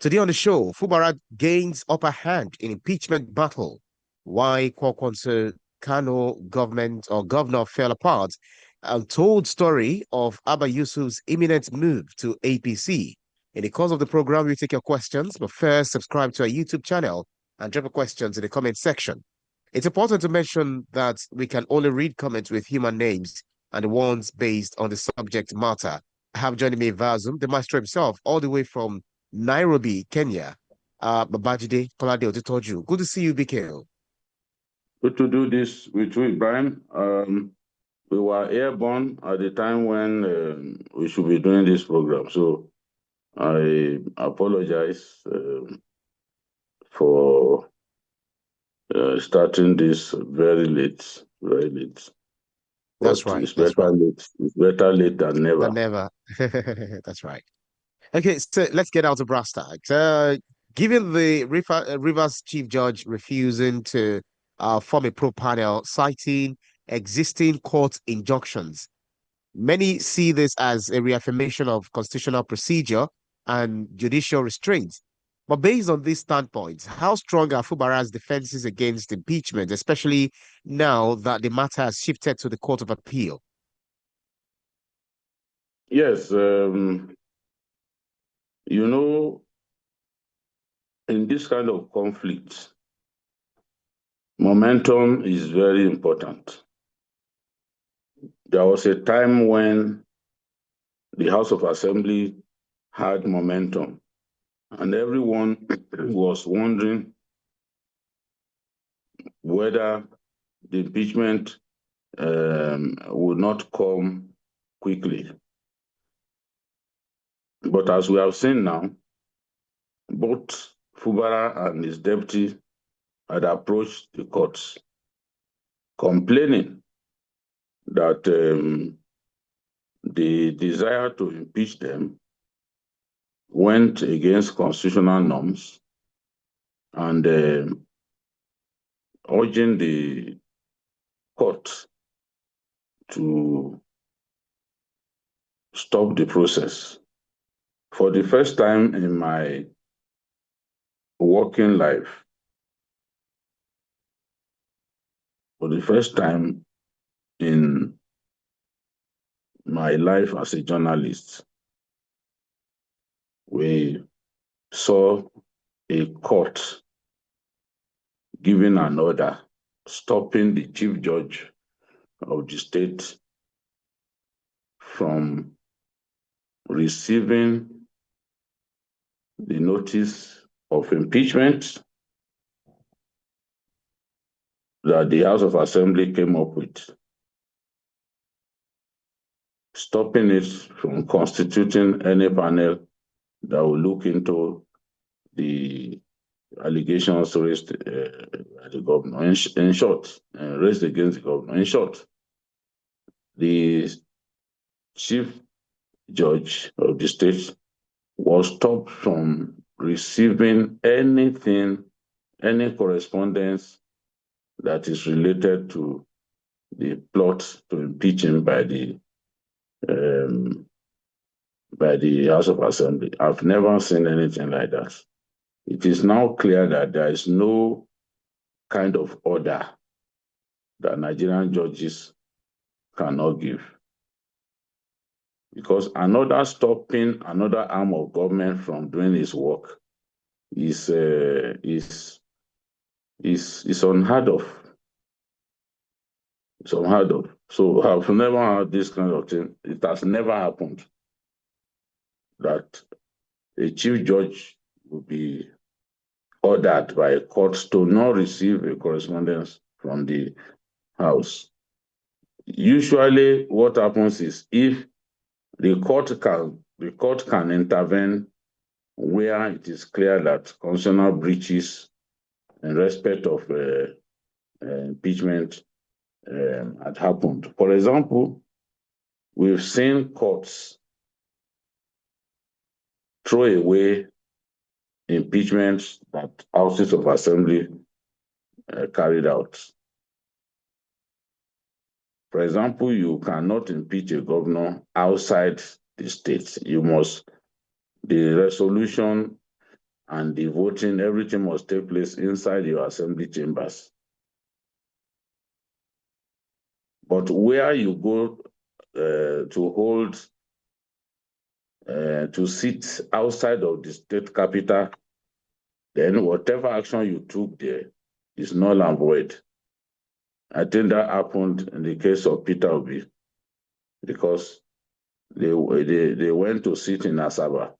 Today on the show, Fubara gains upper hand in impeachment battle. Why Kwakwanso Kano government or governor fell apart. Untold story of Abba Yusuf's imminent move to APC. In the course of the program, we take your questions, but first subscribe to our YouTube channel and drop your questions in the comment section. It's important to mention that we can only read comments with human names and the ones based on the subject matter. I have joining me via Zoom, the maestro himself, all the way from Nairobi, Kenya. Babajide Kolade Otitoju. Good to see you, BKO. Good to do this with you, Ibrahim. We were airborne at the time when we should be doing this program. So I apologize for starting this very late, very late. That's But right. it's better late. It's better late than never. Than never. That's right. Okay, so let's get out to brass tacks. Given the Rivers Chief Judge refusing to form a pro panel, citing existing court injunctions, many see this as a reaffirmation of constitutional procedure and judicial restraints. But based on these standpoints, how strong are Fubara's defenses against impeachment, especially now that the matter has shifted to the Court of Appeal? Yes, in this kind of conflict, momentum is very important. There was a time when the House of Assembly had momentum, and everyone was wondering whether the impeachment would not come quickly. But as we have seen now, both Fubara and his deputy had approached the courts complaining that the desire to impeach them went against constitutional norms and urging the court to stop the process. For the first time in my working life, for the first time in my life as a journalist, we saw a court giving an order stopping the chief judge of the state from receiving the notice of impeachment that the House of Assembly came up with, stopping it from constituting any panel that will look into the allegations raised by the governor. In short, raised against the governor. In short, the chief judge of the state was stopped from receiving anything, any correspondence that is related to the plot to impeach him by the House of Assembly. I've never seen anything like that. It is now clear that there is no kind of order that Nigerian judges cannot give. Because another stopping another arm of government from doing its work is unheard of. It's unheard of. So I've never had this kind of thing. It has never happened that a chief judge will be ordered by a court to not receive a correspondence from the House. Usually what happens is if the court can intervene where it is clear that constitutional breaches in respect of impeachment had happened. For example, we've seen courts throw away impeachments that houses of assembly carried out. For example, you cannot impeach a governor outside the state. The resolution and the voting, everything must take place inside your assembly chambers. But where you go to hold, to sit outside of the state capital, then whatever action you took there is null and void. I think that happened in the case of Peter Obi, because they went to sit in Asaba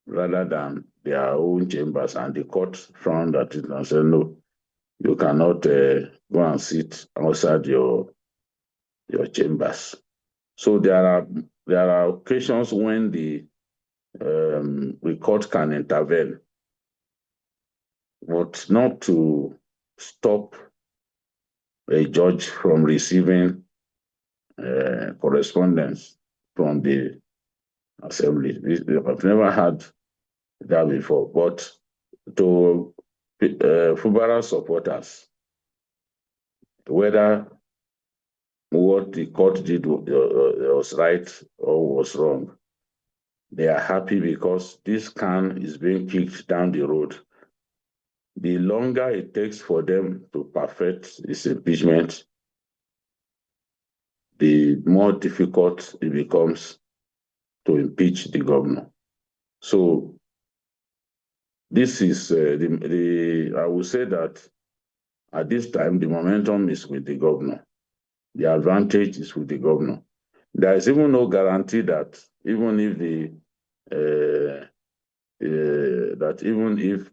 rather than their own chambers, and the court frowned at it and said, no, you cannot go and sit outside your chambers. So there are occasions when the court can intervene, but not to stop a judge from receiving correspondence from the assembly. I've never had that before. But to Fubara supporters, whether what the court did was right or was wrong, they are happy because this can is being kicked down the road. The longer it takes for them to perfect this impeachment, the more difficult it becomes to impeach the governor. So this is I would say that at this time, the momentum is with the governor. The advantage is with the governor. There is even no guarantee that even if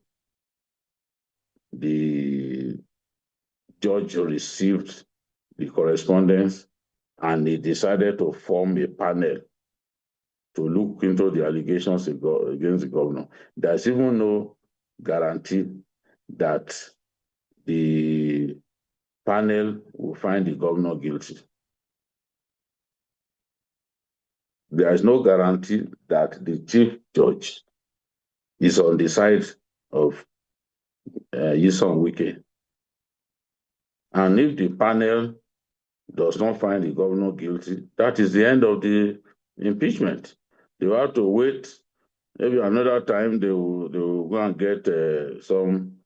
the judge received the correspondence and he decided to form a panel to look into the allegations against the governor, there's even no guarantee that the panel will find the governor guilty. There is no guarantee that the chief judge is on the side of Nyesom Wike. And if the panel does not find the governor guilty, that is the end of the impeachment. They will have to wait. Maybe another time they will go and get some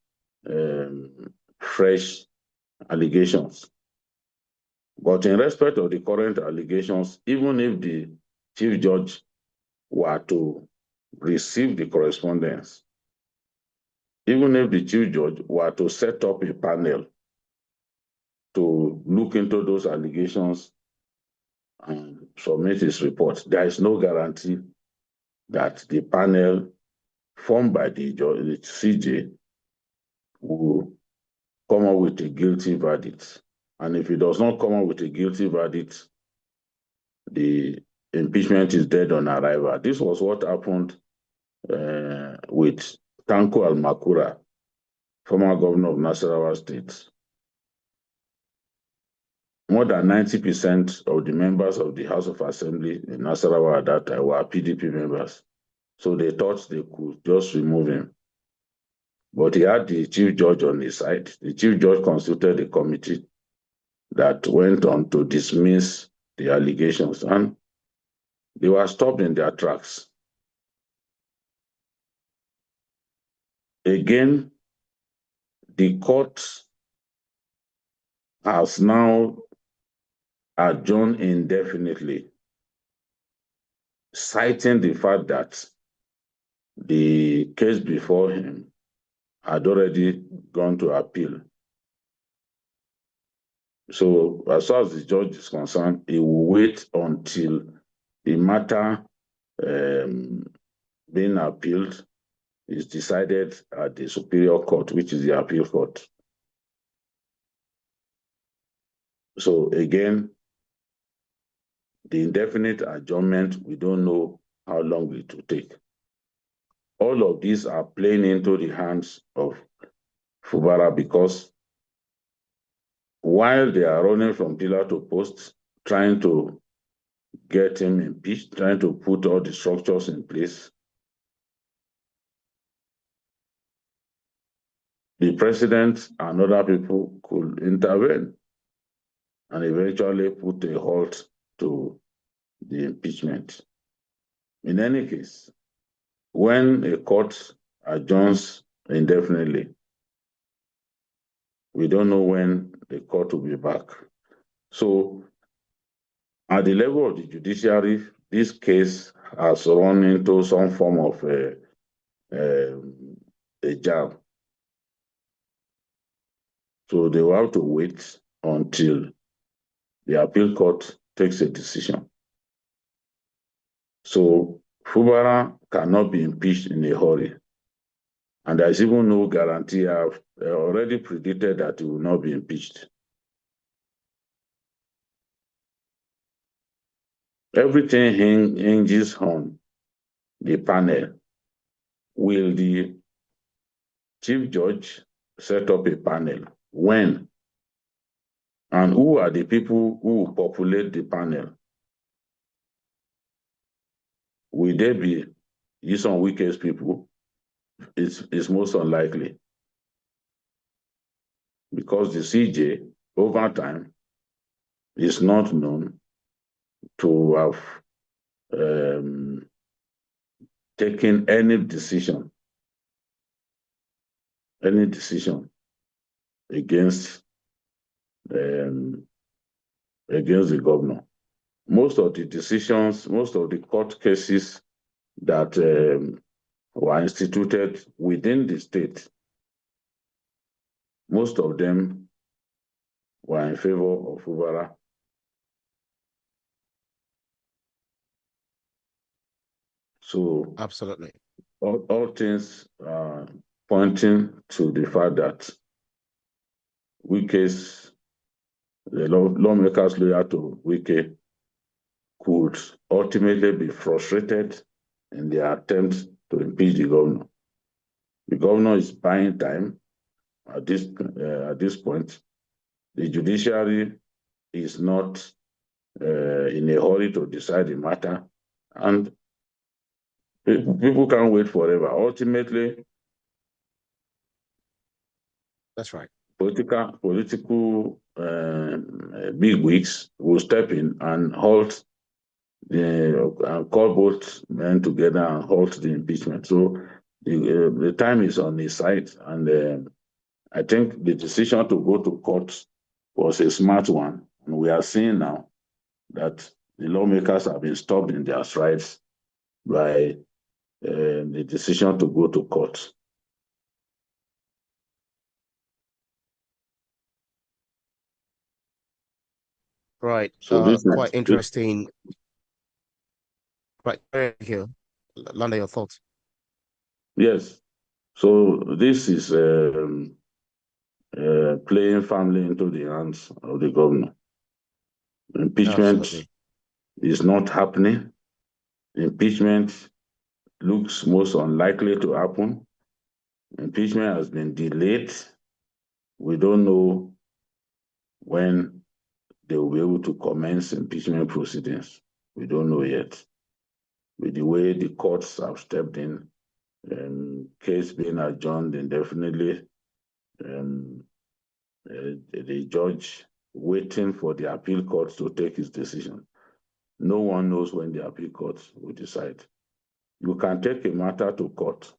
fresh allegations. But in respect of the current allegations, even if the chief judge were to receive the correspondence, even if the chief judge were to set up a panel to look into those allegations and submit his report, there is no guarantee that the panel formed by the CJ will come up with a guilty verdict. And if it does not come up with a guilty verdict, the impeachment is dead on arrival. This was what happened with Tanko Al-Makura, former governor of Nasarawa State. More than 90% of the members of the House of Assembly in Nasarawa at that time were PDP members. So they thought they could just remove him. But he had the chief judge on his side. The chief judge constituted a committee that went on to dismiss the allegations, and they were stopped in their tracks. Again, the court has now adjourned indefinitely, citing the fact that the case before him had already gone to appeal. So as far as the judge is concerned, he will wait until the matter being appealed is decided at the Superior Court, which is the appeal court. So again, the indefinite adjournment, we don't know how long it will take. All of these are playing into the hands of Fubara, because while they are running from pillar to post, trying to get him impeached, trying to put all the structures in place, the president and other people could intervene and eventually put a halt to the impeachment. In any case, when a court adjourns indefinitely. We don't know when the court will be back. So at the level of the judiciary, this case has run into some form of a jam. So they will have to wait until the appeal court takes a decision. So Fubara cannot be impeached in a hurry. And there's even no guarantee. I've already predicted that he will not be impeached. Everything hinges on the panel. Will the chief judge set up a panel? When? And who are the people who will populate the panel? Will they be Nyesom Wike's people? It's most unlikely. Because the CJ, over time, is not known to have taken any decision against the governor. Most of the decisions, most of the court cases that were instituted within the state, most of them were in favor of Fubara. So Absolutely. all things are pointing to the fact that Wike's, the lawmakers loyal to Wike, could ultimately be frustrated in their attempt to impeach the governor. The governor is buying time at this point. The judiciary is not in a hurry to decide the matter, and people can't wait forever. Ultimately, that's right. Political bigwigs will step in and halt call both men together and halt the impeachment. So the time is on his side, and I think the decision to go to court was a smart one. And we are seeing now that the lawmakers have been stopped in their strides by the decision to go to court. Right. So this Quite interesting. Right. Thank you. Landa, your thoughts. yes. So this is playing firmly into the hands of the governor. Impeachment Absolutely. is not happening. Impeachment looks most unlikely to happen. Impeachment has been delayed. We don't know when they will be able to commence impeachment proceedings. We don't know yet. With the way the courts have stepped in, case being adjourned indefinitely, the judge waiting for the appeal court to take his decision. No one knows when the appeal court will decide. You can take a matter to court,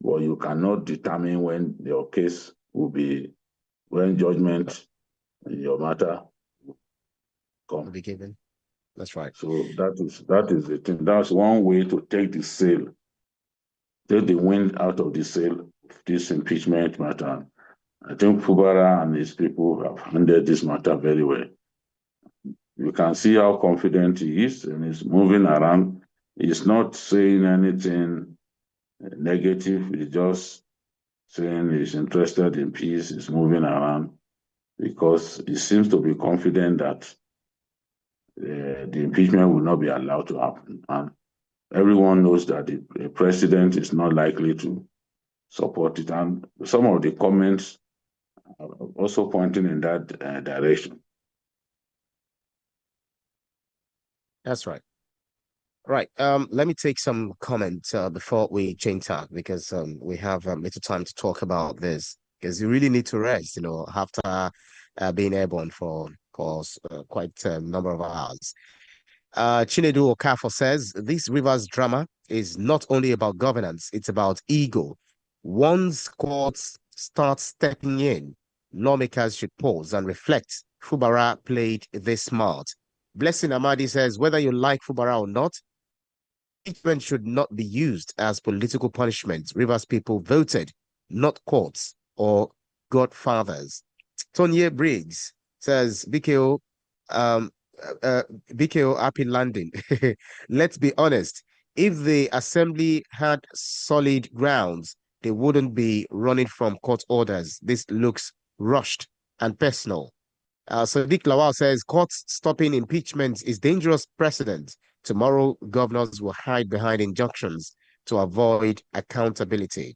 but you cannot determine when your case will be, when judgment in your matter will Will come. be given. That's right. So that is the thing. That's one way to take the wind out of the sail of this impeachment matter. I think Fubara and his people have handled this matter very well. You can see how confident he is, and he's moving around. He's not saying anything negative. He's just saying he's interested in peace. He's moving around because he seems to be confident that the impeachment will not be allowed to happen. And everyone knows that the president is not likely to support it. And some of the comments are also pointing in that direction. That's right. Right. Let me take some comments before we change tack because we have little time to talk about this because you really need to rest, after being airborne for quite a number of hours. Chinedu Okafo says this Rivers drama is not only about governance, it's about ego. Once courts start stepping in, lawmakers should pause and reflect. Fubara played this smart. Blessing Amadi says, whether you like Fubara or not, impeachment should not be used as political punishment. Rivers people voted, not courts or godfathers. Tonya Briggs says, um, uh, BKO happy landing. Let's be honest. If the assembly had solid grounds, they wouldn't be running from court orders. This looks rushed and personal. Sadiq Lawal says courts stopping impeachment is dangerous precedent. Tomorrow, governors will hide behind injunctions to avoid accountability.